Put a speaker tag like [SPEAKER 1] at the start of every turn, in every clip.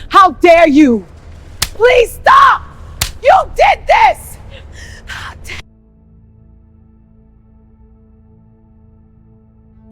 [SPEAKER 1] How dare you? Please stop! You did this!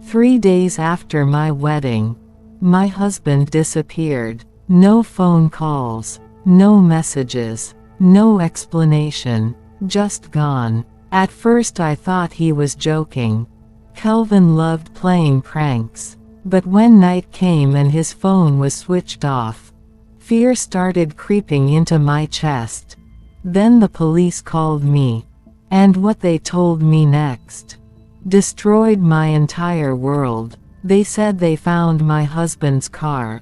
[SPEAKER 2] 3 days after my wedding, my husband disappeared. No phone calls, no messages, no explanation, just gone. At first I thought he was joking. Kelvin loved playing pranks. But when night came and his phone was switched off, fear started creeping into my chest. Then the police called me. And what they told me next destroyed my entire world. They said they found my husband's car,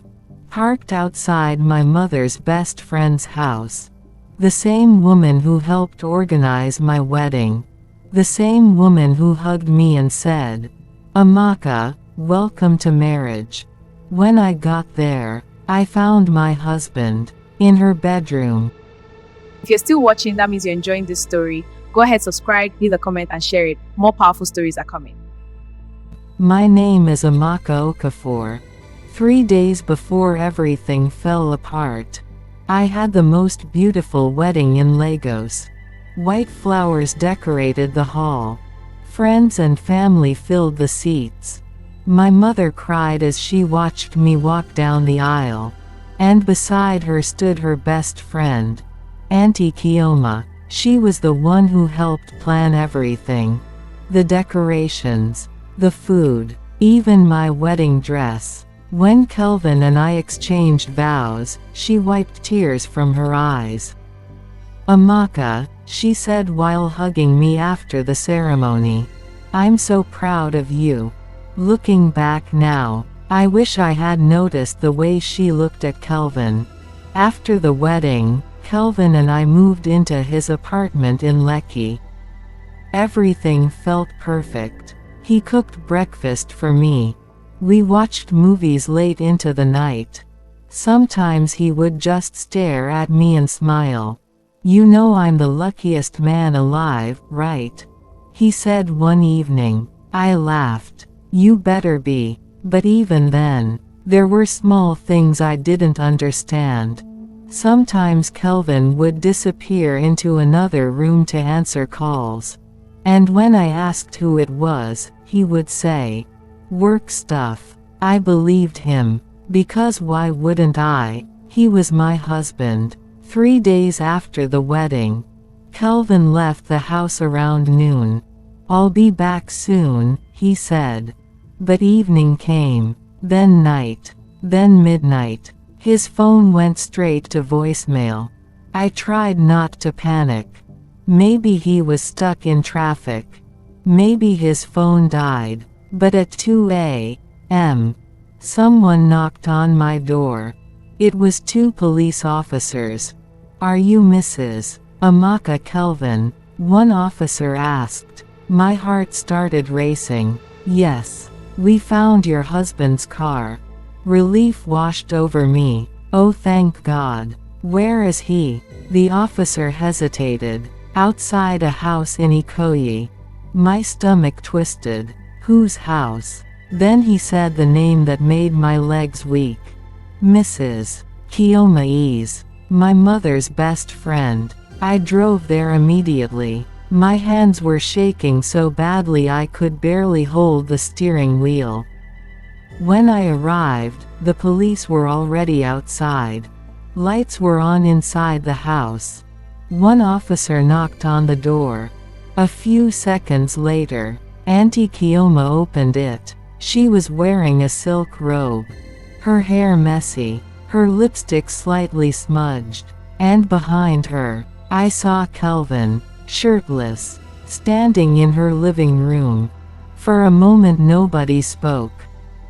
[SPEAKER 2] parked outside my mother's best friend's house. The same woman who helped organize my wedding. The same woman who hugged me and said, "Amaka, welcome to marriage." When I got there, I found my husband in her bedroom.
[SPEAKER 1] If you're still watching, that means you're enjoying this story. Go ahead, subscribe, leave a comment, and share it. More powerful stories are coming.
[SPEAKER 2] My name is Amaka Okafor. 3 days before everything fell apart, I had the most beautiful wedding in Lagos. White flowers decorated the hall. Friends and family filled the seats. My mother cried as she watched me walk down the aisle. And beside her stood her best friend, Auntie Kioma. She was the one who helped plan everything. The decorations, the food, even my wedding dress. When Kelvin and I exchanged vows, she wiped tears from her eyes. "Amaka," she said while hugging me after the ceremony, "I'm so proud of you." Looking back now, I wish I had noticed the way she looked at Kelvin. After the wedding, Kelvin and I moved into his apartment in Lekki. Everything felt perfect. He cooked breakfast for me. We watched movies late into the night. Sometimes he would just stare at me and smile. "You know I'm the luckiest man alive, right?" he said one evening. I laughed. "You better be." But even then, there were small things I didn't understand. Sometimes Kelvin would disappear into another room to answer calls. And when I asked who it was, he would say, "Work stuff." I believed him. Because why wouldn't I? He was my husband. 3 days after the wedding, Kelvin left the house around noon. "I'll be back soon," he said. But evening came, then night, then midnight. His phone went straight to voicemail. I tried not to panic. Maybe he was stuck in traffic. Maybe his phone died. But at 2 a.m., someone knocked on my door. It was 2 police officers. "Are you Mrs. Amaka Kelvin?" one officer asked. My heart started racing. "Yes. We found your husband's car." Relief washed over me. "Oh, thank God. Where is he?" The officer hesitated. "Outside a house in Ikoyi." My stomach twisted. "Whose house?" Then he said the name that made my legs weak. "Mrs. Kioma Ease, my mother's best friend." I drove there immediately. My hands were shaking so badly I could barely hold the steering wheel. When I arrived, the police were already outside. Lights were on inside the house. One officer knocked on the door. A few seconds later, Auntie Kioma opened it. She was wearing a silk robe. Her hair messy, her lipstick slightly smudged. And behind her, I saw Kelvin, shirtless, standing in her living room. For a moment nobody spoke.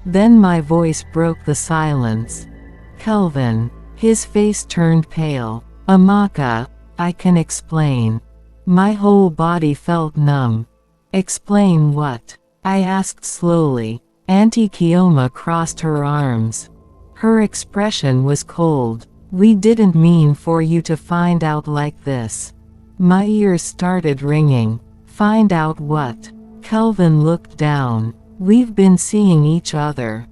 [SPEAKER 2] Then my voice broke the silence. "Kelvin." His face turned pale. "Amaka, I can explain." My whole body felt numb. "Explain what?" I asked slowly. Auntie Kioma crossed her arms. Her expression was cold. "We didn't mean for you to find out like this." My ears started ringing. "Find out what?" Kelvin looked down. "We've been seeing each other."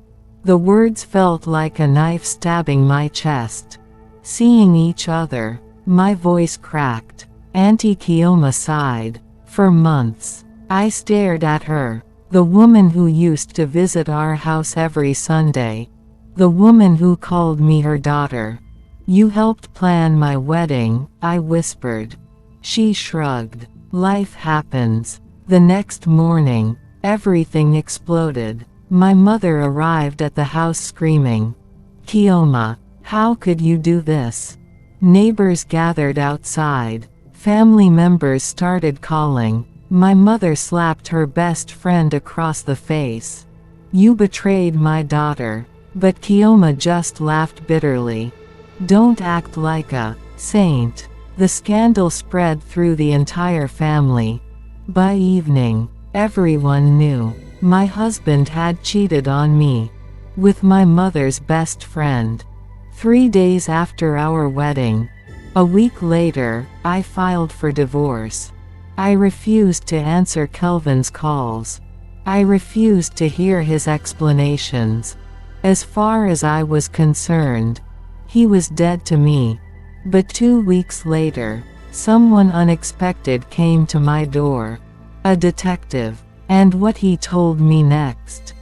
[SPEAKER 2] The words felt like a knife stabbing my chest. Seeing each other, my voice cracked. Auntie Kioma sighed. For months, I stared at her. The woman who used to visit our house every Sunday. The woman who called me her daughter. You helped plan my wedding, I whispered. She shrugged. Life happens. The next morning, everything exploded. My mother arrived at the house screaming, Kioma, how could you do this? Neighbors gathered outside. Family members started calling. My mother slapped her best friend across the face. You betrayed my daughter. But Kioma just laughed bitterly. Don't act like a saint. The scandal spread through the entire family. By evening, everyone knew. My husband had cheated on me with my mother's best friend. 3 days after our wedding. A week later, I filed for divorce. I refused to answer Kelvin's calls. I refused to hear his explanations. As far as I was concerned, he was dead to me. But 2 weeks later, someone unexpected came to my door. A detective. And what he told me next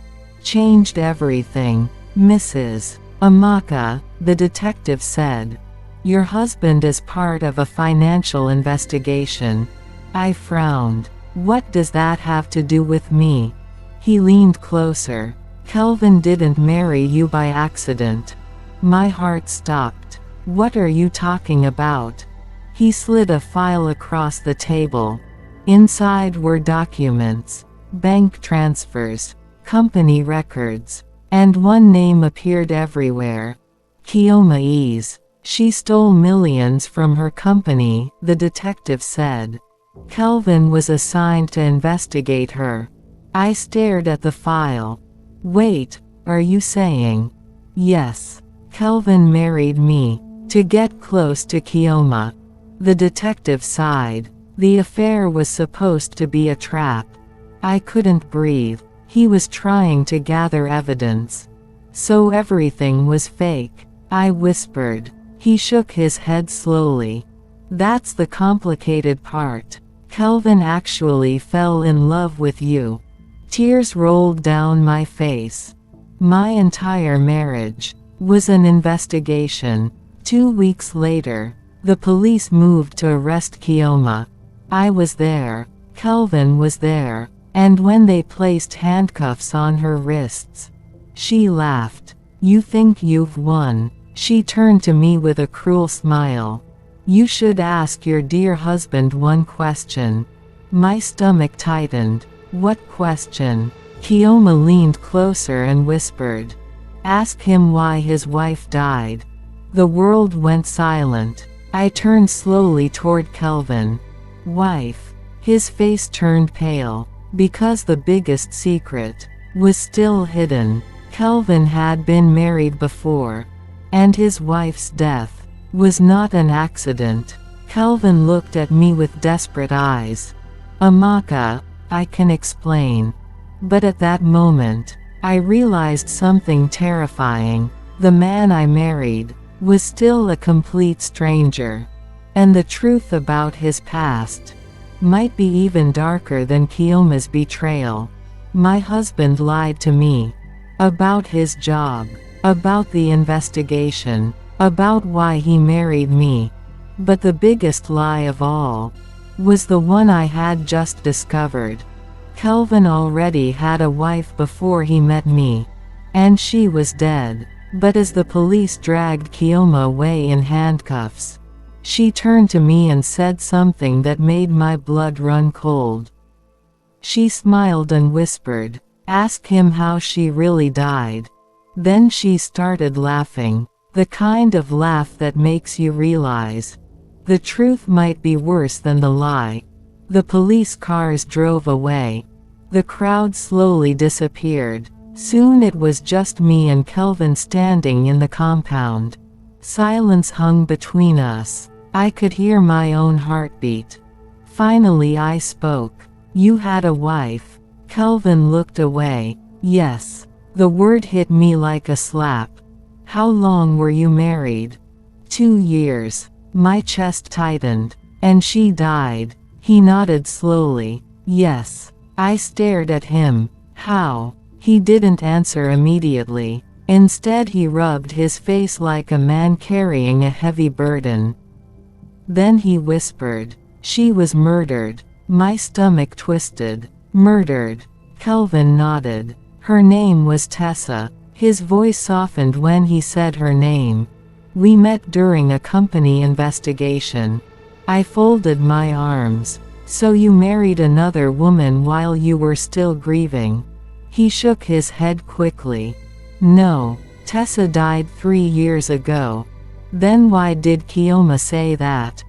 [SPEAKER 2] changed everything. Mrs. Amaka, the detective said. Your husband is part of a financial investigation. I frowned. What does that have to do with me? He leaned closer. Kelvin didn't marry you by accident. My heart stopped. What are you talking about? He slid a file across the table. Inside were documents, bank transfers, company records, and one name appeared everywhere. Kioma Ease. She stole millions from her company, the detective said. Kelvin was assigned to investigate her. I stared at the file. Wait, are you saying? Yes. Kelvin married me to get close to Kioma. The detective sighed. The affair was supposed to be a trap. I couldn't breathe. He was trying to gather evidence. So everything was fake, I whispered. He shook his head slowly. That's the complicated part. Kelvin actually fell in love with you. Tears rolled down my face. My entire marriage was an investigation. 2 weeks later, the police moved to arrest Kioma. I was there. Kelvin was there. And when they placed handcuffs on her wrists, she laughed. You think you've won? She turned to me with a cruel smile. You should ask your dear husband one question. My stomach tightened. What question? Kioma leaned closer and whispered. Ask him why his wife died. The world went silent. I turned slowly toward Kelvin. Wife. His face turned pale. Because the biggest secret was still hidden. Kelvin had been married before. And his wife's death was not an accident. Kelvin looked at me with desperate eyes. Amaka, I can explain. But at that moment, I realized something terrifying. The man I married was still a complete stranger. And the truth about his past might be even darker than Kioma's betrayal. My husband lied to me about his job, about the investigation, about why he married me. But the biggest lie of all was the one I had just discovered. Kelvin already had a wife before he met me. And she was dead. But as the police dragged Kioma away in handcuffs, she turned to me and said something that made my blood run cold. She smiled and whispered, "Ask him how she really died." Then she started laughing, the kind of laugh that makes you realize the truth might be worse than the lie. The police cars drove away. The crowd slowly disappeared. Soon it was just me and Kelvin standing in the compound. Silence hung between us. I could hear my own heartbeat. Finally I spoke. You had a wife. Kelvin looked away. Yes. The word hit me like a slap. How long were you married? 2 years. My chest tightened. And she died. He nodded slowly. Yes. I stared at him. How? He didn't answer immediately. Instead, he rubbed his face like a man carrying a heavy burden. Then he whispered, "She was murdered." My stomach twisted. Murdered. Kelvin nodded. Her name was Tessa. His voice softened when he said her name. We met during a company investigation. I folded my arms. So you married another woman while you were still grieving? He shook his head quickly. No. Tessa died 3 years ago. Then why did Kioma say that?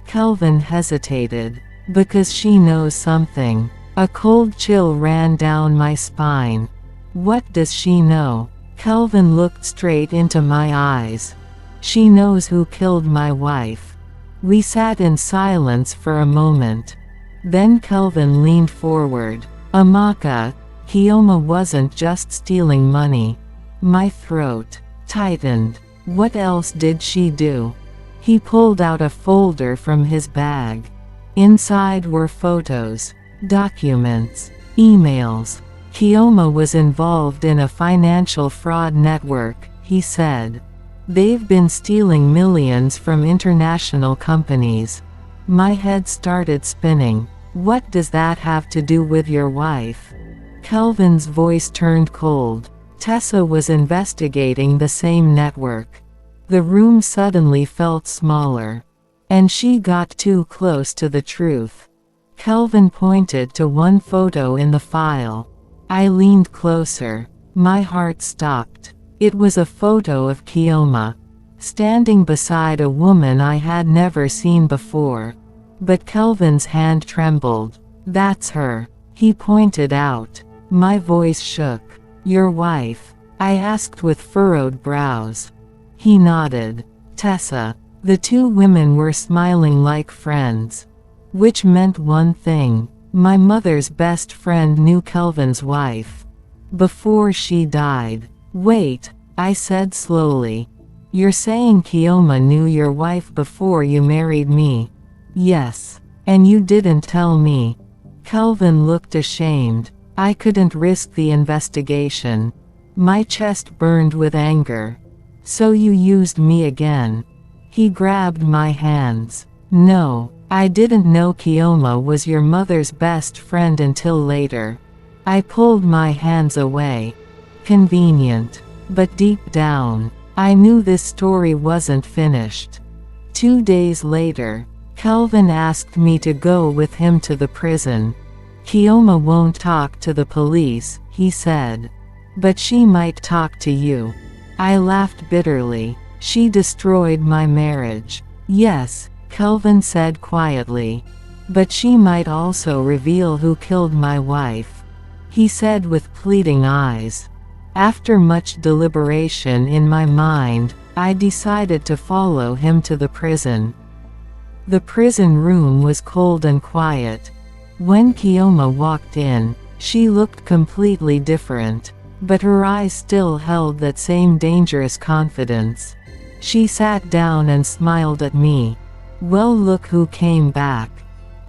[SPEAKER 2] Kelvin hesitated. Because she knows something. A cold chill ran down my spine. What does she know? Kelvin looked straight into my eyes. She knows who killed my wife. We sat in silence for a moment. Then Kelvin leaned forward. Amaka, Kioma wasn't just stealing money. My throat tightened. What else did she do? He pulled out a folder from his bag. Inside were photos, documents, emails. Kioma was involved in a financial fraud network, he said. They've been stealing millions from international companies. My head started spinning. What does that have to do with your wife? Kelvin's voice turned cold. Tessa was investigating the same network. The room suddenly felt smaller. And she got too close to the truth. Kelvin pointed to one photo in the file. I leaned closer. My heart stopped. It was a photo of Kioma, standing beside a woman I had never seen before. But Kelvin's hand trembled. That's her, he pointed out. My voice shook. Your wife? I asked with furrowed brows. He nodded. Tessa. The two women were smiling like friends. Which meant one thing. My mother's best friend knew Kelvin's wife. Before she died. Wait, I said slowly. You're saying Kioma knew your wife before you married me? Yes. And you didn't tell me. Kelvin looked ashamed. I couldn't risk the investigation. My chest burned with anger. So you used me again. He grabbed my hands. No, I didn't know Kioma was your mother's best friend until later. I pulled my hands away. Convenient. But deep down, I knew this story wasn't finished. 2 days later, Kelvin asked me to go with him to the prison. Kioma won't talk to the police, he said. But she might talk to you. I laughed bitterly. She destroyed my marriage. Yes, Kelvin said quietly. But she might also reveal who killed my wife. He said with pleading eyes. After much deliberation in my mind, I decided to follow him to the prison. The prison room was cold and quiet. When Kioma walked in, she looked completely different, but her eyes still held that same dangerous confidence. She sat down and smiled at me. Well, look who came back.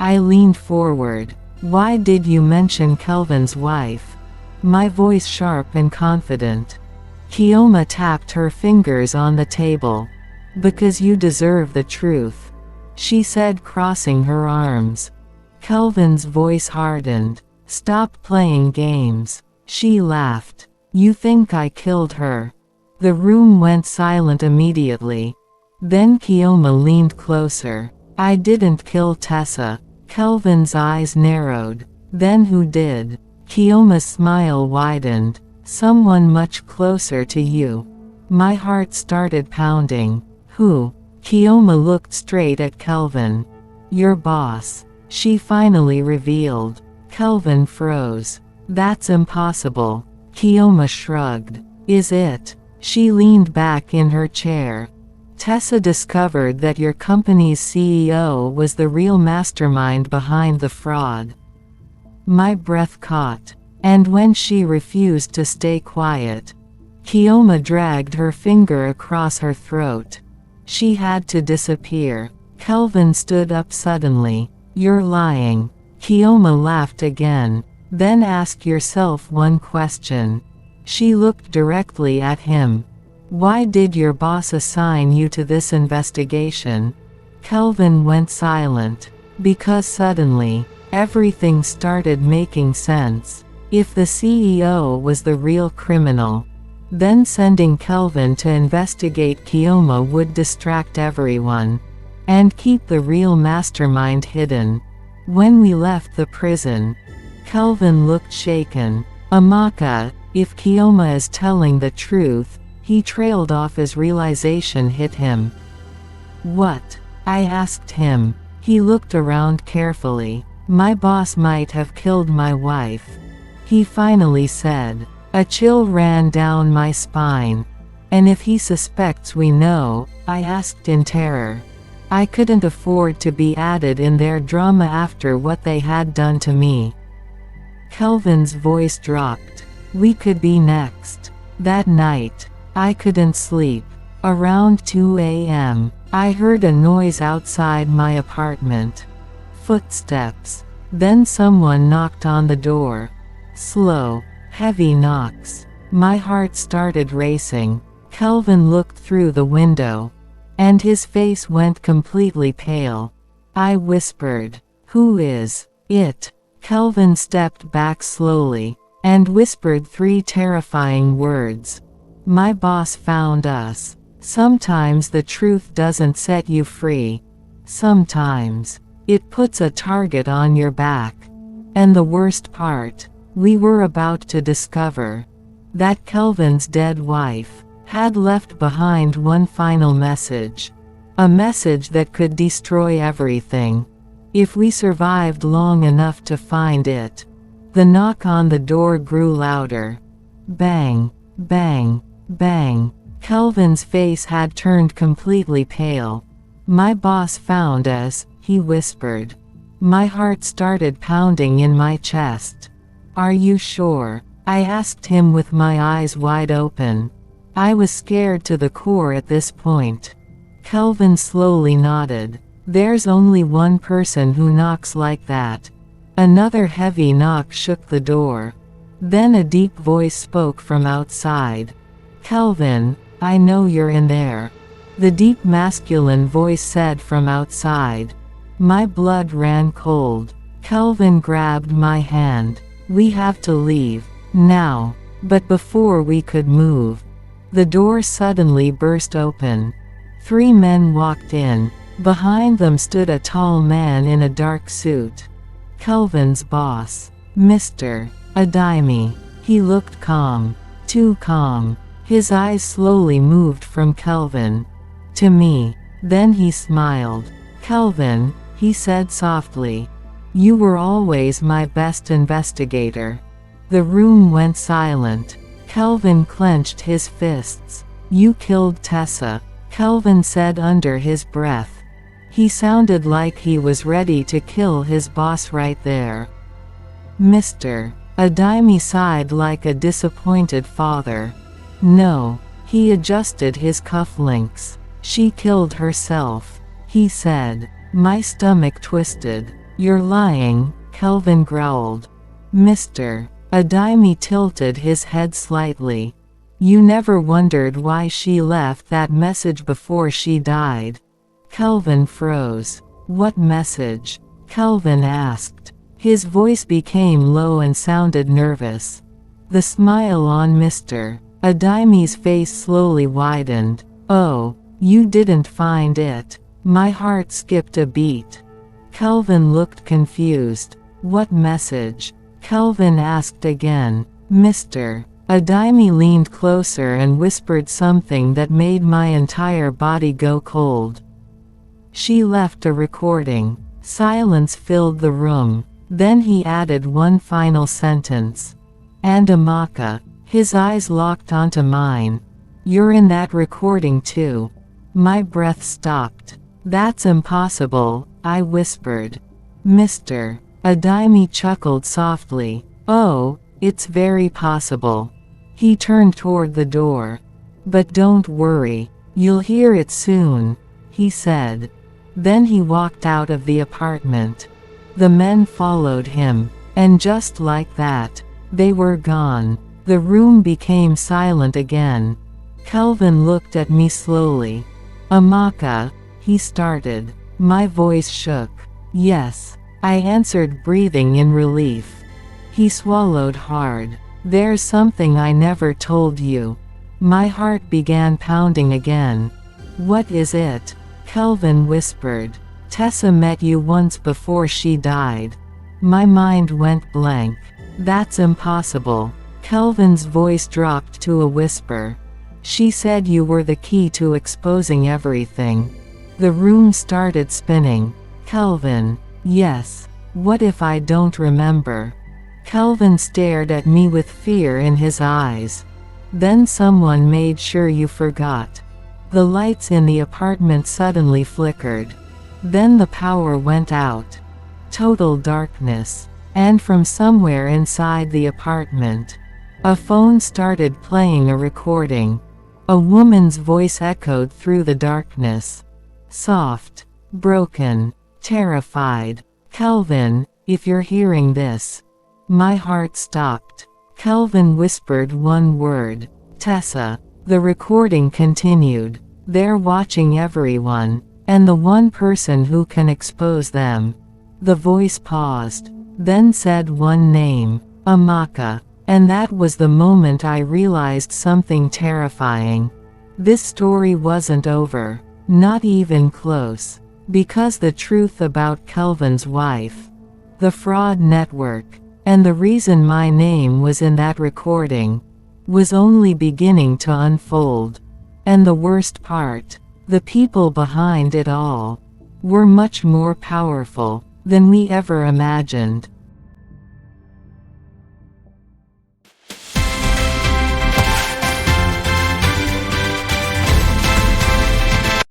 [SPEAKER 2] I leaned forward. Why did you mention Kelvin's wife? My voice sharp and confident. Kioma tapped her fingers on the table. Because you deserve the truth, she said, crossing her arms. Kelvin's voice hardened. Stop playing games. She laughed. You think I killed her? The room went silent immediately. Then Kioma leaned closer. I didn't kill Tessa. Kelvin's eyes narrowed. Then who did? Kioma's smile widened. Someone much closer to you. My heart started pounding. Who? Kioma looked straight at Kelvin. Your boss. She finally revealed. Kelvin froze. That's impossible. Kioma shrugged. Is it? She leaned back in her chair. Tessa discovered that your company's CEO was the real mastermind behind the fraud. My breath caught. And when she refused to stay quiet, Kioma dragged her finger across her throat. She had to disappear. Kelvin stood up suddenly. You're lying. Kioma laughed again. Then ask yourself one question. She looked directly at him. Why did your boss assign you to this investigation? Kelvin went silent. Because suddenly, everything started making sense. If the CEO was the real criminal, then sending Kelvin to investigate Kioma would distract everyone and keep the real mastermind hidden. When we left the prison, Kelvin looked shaken. Amaka, if Kioma is telling the truth, he trailed off as realization hit him. What? I asked him. He looked around carefully. My boss might have killed my wife. He finally said. A chill ran down my spine. And if he suspects we know, I asked in terror. I couldn't afford to be added in their drama after what they had done to me. Kelvin's voice dropped. We could be next. That night, I couldn't sleep. Around 2 a.m., I heard a noise outside my apartment. Footsteps. Then someone knocked on the door. Slow, heavy knocks. My heart started racing. Kelvin looked through the window, and his face went completely pale. I whispered, "Who is it?" Kelvin stepped back slowly, and whispered 3 terrifying words. My boss found us. Sometimes the truth doesn't set you free. Sometimes, it puts a target on your back. And the worst part, we were about to discover that Kelvin's dead wife had left behind one final message. A message that could destroy everything. If we survived long enough to find it. The knock on the door grew louder. Bang, bang, bang. Kelvin's face had turned completely pale. My boss found us, he whispered. My heart started pounding in my chest. Are you sure? I asked him with my eyes wide open. I was scared to the core at this point. Kelvin slowly nodded. There's only one person who knocks like that. Another heavy knock shook the door. Then a deep voice spoke from outside. Kelvin, I know you're in there. The deep masculine voice said from outside. My blood ran cold. Kelvin grabbed my hand. We have to leave. Now. But before we could move, the door suddenly burst open. 3 men walked in. Behind them stood a tall man in a dark suit. Kelvin's boss. Mr. Adimi. He looked calm. Too calm. His eyes slowly moved from Kelvin to me. Then he smiled. Kelvin, he said softly. You were always my best investigator. The room went silent. Kelvin clenched his fists. You killed Tessa, Kelvin said under his breath. He sounded like he was ready to kill his boss right there. Mr. Adimi sighed like a disappointed father. No. He adjusted his cufflinks. She killed herself, he said. My stomach twisted. You're lying, Kelvin growled. Mr. Adimi tilted his head slightly. You never wondered why she left that message before she died. Kelvin froze. What message? Kelvin asked. His voice became low and sounded nervous. The smile on Mr. Adimi's face slowly widened. Oh, you didn't find it. My heart skipped a beat. Kelvin looked confused. What message? Kelvin asked again. Mr. Adimi leaned closer and whispered something that made my entire body go cold. She left a recording. Silence filled the room. Then he added one final sentence. And Amaka. His eyes locked onto mine. You're in that recording too. My breath stopped. That's impossible, I whispered. Mr. Adimi chuckled softly. Oh, It's very possible. He turned toward the door. But don't worry. You'll hear it soon, he said. Then he walked out of the apartment. The men followed him, and just like that, they were gone. The room became silent again. Kelvin looked at me slowly. Amaka, he started. My voice shook. Yes, I answered, breathing in relief. He swallowed hard. There's something I never told you. My heart began pounding again. What is it? Kelvin whispered. Tessa met you once before she died. My mind went blank. That's impossible. Kelvin's voice dropped to a whisper. She said you were the key to exposing everything. The room started spinning. Kelvin. Yes. What if I don't remember? Kelvin stared at me with fear in his eyes. Then someone made sure you forgot. The lights in the apartment suddenly flickered. Then the power went out. Total darkness. And from somewhere inside the apartment, a phone started playing a recording. A woman's voice echoed through the darkness. Soft. Broken. Terrified. Kelvin, if you're hearing this. My heart stopped. Kelvin whispered one word. Tessa. The recording continued. They're watching everyone, and the one person who can expose them. The voice paused, then said one name, Amaka. And that was the moment I realized something terrifying. This story wasn't over. Not even close. Because the truth about Kelvin's wife, the fraud network, and the reason my name was in that recording, was only beginning to unfold. And the worst part, the people behind it all, were much more powerful than we ever imagined.